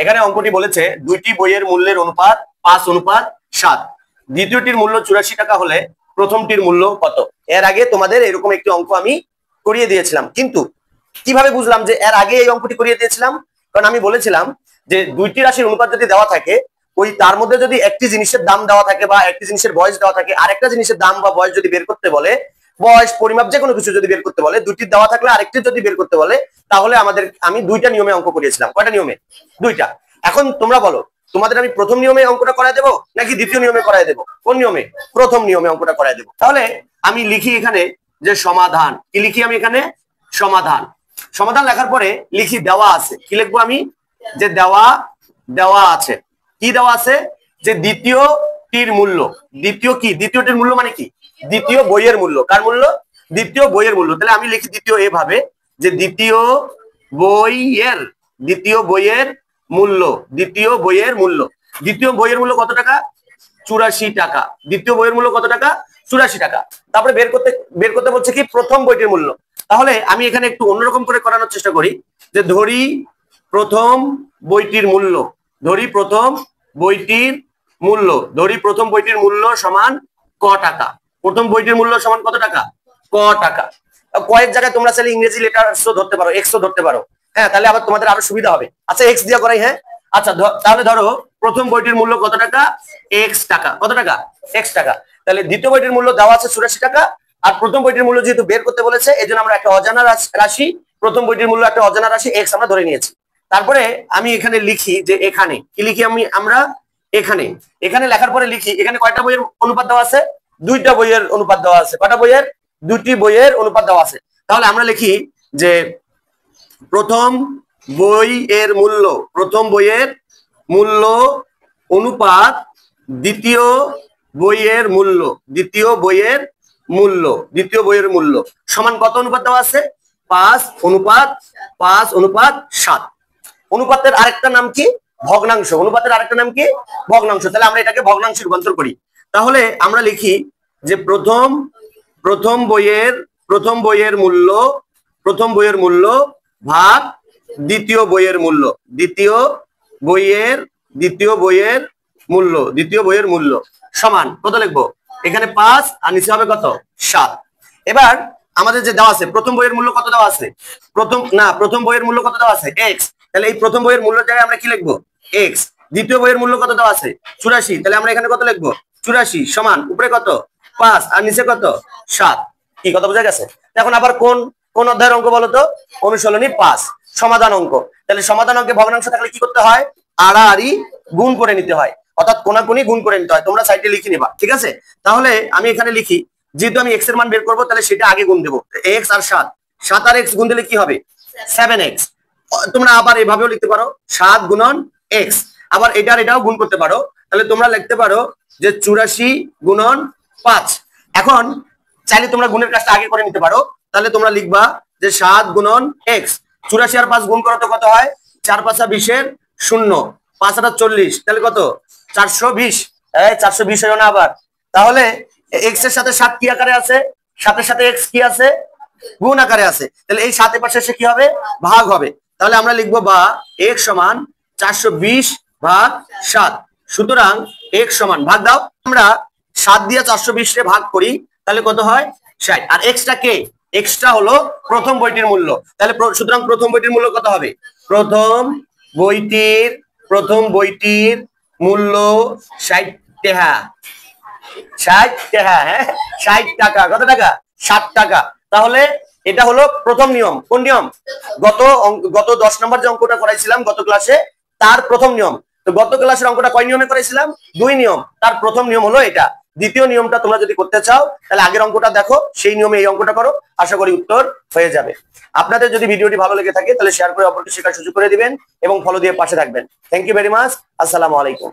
এখানে অঙ্কটি বলেছে দুইটি বইয়ের মূল্যের অনুপাত 5:7। দ্বিতীয়টির মূল্য 84 টাকা হলে প্রথমটির মূল্য কত? এর আগে তোমাদের এরকম একটি অঙ্ক আমি করিয়ে দিয়েছিলাম, কিন্তু কিভাবে বুঝলাম যে এর আগে এই অঙ্কটি করিয়ে দিয়েছিলাম? কারণ আমি বলেছিলাম যে দুইটি রাশির অনুপাত যদি দেওয়া থাকে, ওই তার মধ্যে যদি একটি জিনিসের দাম দেওয়া থাকে বা একটি জিনিসের বয়স দেওয়া থাকে, আরেকটা জিনিসের দাম বা বয়স যদি বের করতে বলে, বয়স পরিমাপ যে কোনো কিছু যদি বের করতে বলে, দুটি দেওয়া থাকলে আরেকটি যদি বের করতে বলে, তাহলে আমি দুইটা নিয়মে অঙ্ক করিয়েছিলাম। কয়টা নিয়মে? দুইটা। এখন তোমরা বলো, তোমাদের আমি প্রথম নিয়মে অঙ্কটা করায় দেবো নাকি দ্বিতীয় নিয়মে করায় দেবো? কোন নিয়মে? প্রথম নিয়মে অঙ্কটা করায় দেবো। তাহলে আমি লিখি এখানে যে সমাধান। কি লিখি আমি এখানে? সমাধান। সমাধান লেখার পরে লিখি দেওয়া আছে। কি লিখবো আমি? যে দেওয়া আছে। কি দেওয়া আছে? যে দ্বিতীয়টির মূল্য। দ্বিতীয়টির মূল্য মানে কি? দ্বিতীয় বইয়ের মূল্য। কার মূল্য? দ্বিতীয় বইয়ের মূল্য। তাহলে আমি লিখি দ্বিতীয় এভাবে, যে দ্বিতীয় বইয়ের মূল্য। দ্বিতীয় বইয়ের মূল্য কত টাকা? 84 টাকা। দ্বিতীয় বইয়ের মূল্য কত টাকা? 84 টাকা। তারপরে বের করতে বলছে কি? প্রথম বইটির মূল্য। তাহলে আমি এখানে একটু অন্যরকম করে করানোর চেষ্টা করি, যে ধরি প্রথম বইটির মূল্য সমান ক টাকা। প্রথম বইটির মূল্য সমান কত টাকা? ক টাকা। কয়েক জায়গায় তোমরা চাইলে ইংরেজি লেটারও ধরতে পারো, এক্সও ধরতে পারো। হ্যাঁ, তাহলে আবার তোমাদের আরো সুবিধা হবে। আচ্ছা, এক্স দিয়া করাই। হ্যাঁ, আচ্ছা, তাহলে ধরো প্রথম বইটির মূল্য কত টাকা? এক্স টাকা। কত টাকা? এক্স টাকা। তাহলে দ্বিতীয় বইটির মূল্য দেওয়া আছে 84 টাকা, আর প্রথম বইটির মূল্য যেহেতু বের করতে বলেছে, এই জন্য আমরা একটা অজানা রাশি, প্রথম বইটির মূল্য একটা অজানা রাশি এক্স আমরা ধরে নিয়েছি। তারপরে আমি এখানে লিখি যে এখানে কি লিখি আমরা এখানে লেখার পরে লিখি এখানে কয়টা বইয়ের অনুপাত দেওয়া আছে? দুইটা বইয়ের অনুপাত দেওয়া আছে। কয়টা বইয়ের? দুটি বইয়ের অনুপাত দেওয়া আছে। তাহলে আমরা লিখি যে প্রথম বইয়ের মূল্য অনুপাত দ্বিতীয় বইয়ের মূল্য সমান কত অনুপাত দেওয়া আছে? 5:7। অনুপাতের আরেকটা নাম কি? ভগ্নাংশ। অনুপাতের আরেকটা নাম কি? ভগ্নাংশ। তাহলে আমরা এটাকে ভগ্নাংশে রূপান্তর করি। তাহলে আমরা লিখি যে প্রথম বইয়ের মূল্য ভাগ দ্বিতীয় বইয়ের মূল্য সমান কত লিখবো? এখানে 5 আর নিচে হবে কত? 7। এবার আমাদের যে দেওয়া আছে প্রথম বইয়ের মূল্য কত দেওয়া আছে? প্রথম বইয়ের মূল্য কত দেওয়া আছে? এক্স। তাহলে এই প্রথম বইয়ের মূল্য জায়গায় আমরা কি লিখবো? এক্স। দ্বিতীয় বইয়ের মূল্য কত দেওয়া আছে? 84। তাহলে আমরা এখানে কত লিখবো? 84 সমান উপরে কত? 5 আর নিচে কত? 7। কি কথা বোঝা গেছে? এখন আবার কোন অধ্যায়ের অঙ্ক বলো তো? অনুশীলনী 5 সমাধান অঙ্ক। তাহলে সমাধান অঙ্কে ভগ্নাংশ থাকলে কি করতে হয়? আড়াআড়ি গুণ করে নিতে হয়, অর্থাৎ কোনাকুনি গুণ করে নিতে হয়। তোমরা সাইডে লিখে নিবা, ঠিক আছে? তাহলে আমি এখানে লিখি, যেহেতু আমি এক্স এর মান বের করবো, তাহলে সেটা আগে গুণ দেবো। এক্স আর 7 আর এক্স গুণ দিলে কি হবে? 7x। তোমরা আবার এভাবেও লিখতে পারো, 7 গুণন এক্স। আবার এটাও গুণ করতে পারো। তাহলে তোমরা লিখতে পারো যে 84 গুণন 5। এখন চাইলে তোমরা গুণের কাজটা আগে করে নিতে পারো। তাহলে তোমরা লিখবা যে 7 গুণন এক্স। 84 আর 5 গুণ করো তো কত হয়? 4 5 20 0, 5 8 40, তাহলে কত? 420। 420 হয় না আবার? তাহলে এক্স এর সাথে 7 কি আকারে আছে? 7 এর সাথে এক্স কি আছে? গুণ আকারে আছে। তাহলে এই 7 এর পাশে এসে কি হবে? ভাগ হবে। তাহলে আমরা লিখবো বা এক্স সমান 420 ভাগ 7। সুতরাং এক্স সমান, ভাগ দাও। আমরা 7 দিয়ে 420 রে ভাগ করি, তাহলে কত হয়? 60। আর এক্সটা কে? এক্সটা হলো প্রথম বইটির মূল্য। তাহলে সুতরাং প্রথম বইটির মূল্য কত হবে? প্রথম বইটির মূল্য 60 টাকা। 60 টাকা। হ্যাঁ, 60 টাকা। কত টাকা? 7 টাকা। তাহলে এটা হলো প্রথম নিয়ম। কোন নিয়ম? গত 10 নম্বর যে অঙ্কটা করাইছিলাম গত ক্লাসে, তার প্রথম নিয়ম। তো গত ক্লাসের অঙ্কটা কয় নিয়মে করাইছিলাম? 2 নিয়ম। তার প্রথম নিয়ম হলো এটা। দ্বিতীয় নিয়মটা তোমরা যদি করতে চাও, তাহলে আগের অঙ্কটা দেখো, সেই নিয়মে এই অঙ্কটা করো। আশা করি উত্তর হয়ে যাবে। আপনাদের যদি ভিডিওটি ভালো লেগে থাকে, তাহলে শেয়ার করে অপরকে শেখার সুযোগ করে দিবেন এবং ফলো দিয়ে পাশে থাকবেন। Thank you very much. আসসালামু আলাইকুম।